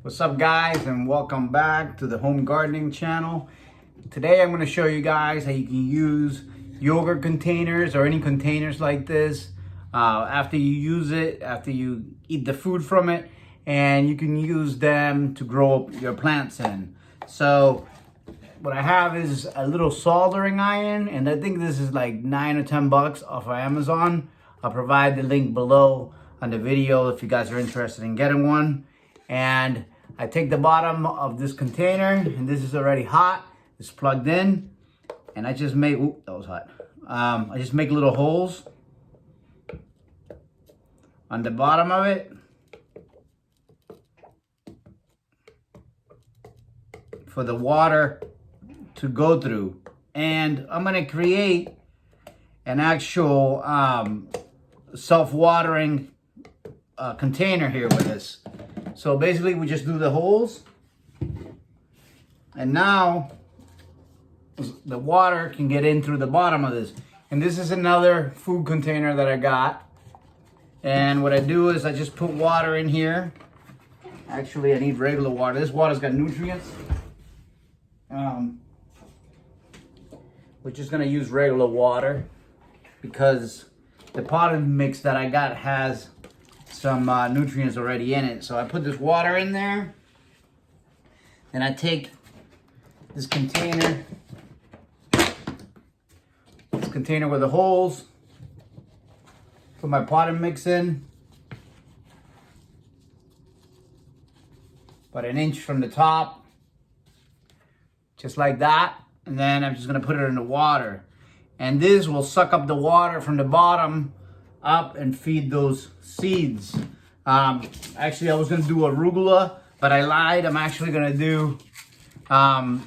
What's up, guys, and welcome back to the home gardening channel. Today I'm going to show you guys how you can use yogurt containers or any containers like this after you use it, after you eat the food from it, and you can use them to grow up your plants in. So what I have is a little soldering iron, and I think this is like $9 or $10 off of Amazon. I'll provide the link below on the video if you guys are interested in getting one. And I take the bottom of this container, and this is already hot. It's plugged in, and I just make, oop, that was hot. I just make little holes on the bottom of it for the water to go through. And I'm gonna create an actual self-watering container here with this. So basically we just do the holes, and now the water can get in through the bottom of this. And this is another food container that I got. And what I do is I just put water in here. Actually, I need regular water. This water's got nutrients. We're just gonna use regular water because the potting mix that I got has some nutrients already in it. So I put this water in there, and I take this container with the holes, put my potting mix in, about an inch from the top, just like that. And then I'm just gonna put it in the water. And this will suck up the water from the bottom up and feed those seeds. Actually, I was gonna do arugula, but I lied. I'm actually gonna do some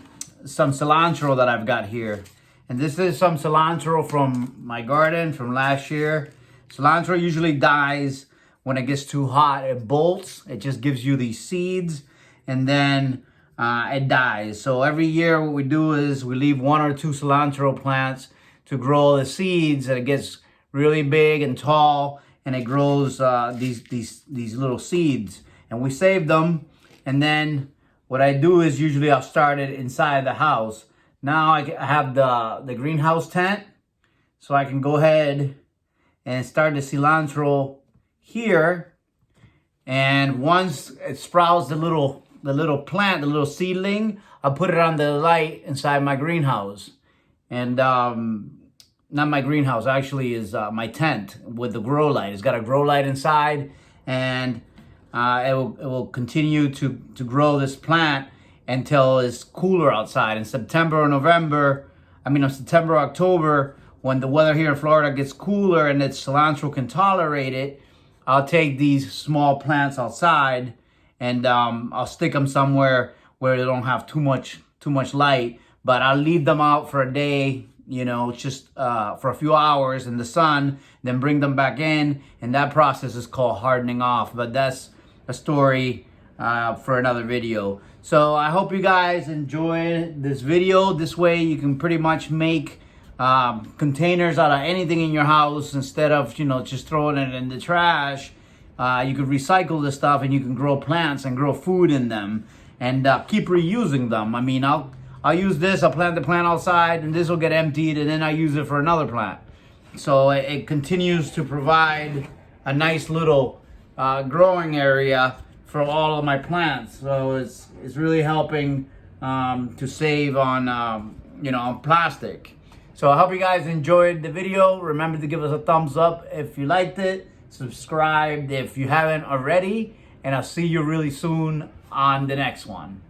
cilantro that I've got here. And this is some cilantro from my garden from last year. Cilantro usually dies when it gets too hot. It bolts, it just gives you these seeds, and then it dies. So every year what we do is we leave 1 or 2 cilantro plants to grow the seeds, and it gets really big and tall, and it grows these little seeds, and we save them. And then what I do is usually I'll start it inside the house. Now I have the greenhouse tent, so I can go ahead and start the cilantro here. And once it sprouts the little plant, the little seedling, I'll put it on the light inside my greenhouse. And not my greenhouse, actually, is my tent with the grow light. It's got a grow light inside, and it will continue to grow this plant until it's cooler outside. In September or October, when the weather here in Florida gets cooler and its cilantro can tolerate it, I'll take these small plants outside, and I'll stick them somewhere where they don't have too much light. But I'll leave them out for a day, you know, just for a few hours in the sun, then bring them back in, and that process is called hardening off. But that's a story for another video. So I hope you guys enjoyed this video. This way you can pretty much make containers out of anything in your house instead of, you know, just throwing it in the trash. You could recycle this stuff, and you can grow plants and grow food in them, and keep reusing them. I mean, I'll use this, I'll plant the plant outside, and this will get emptied, and then I use it for another plant. So it continues to provide a nice little growing area for all of my plants. So it's really helping to save on, you know, on plastic. So I hope you guys enjoyed the video. Remember to give us a thumbs up if you liked it. Subscribe if you haven't already. And I'll see you really soon on the next one.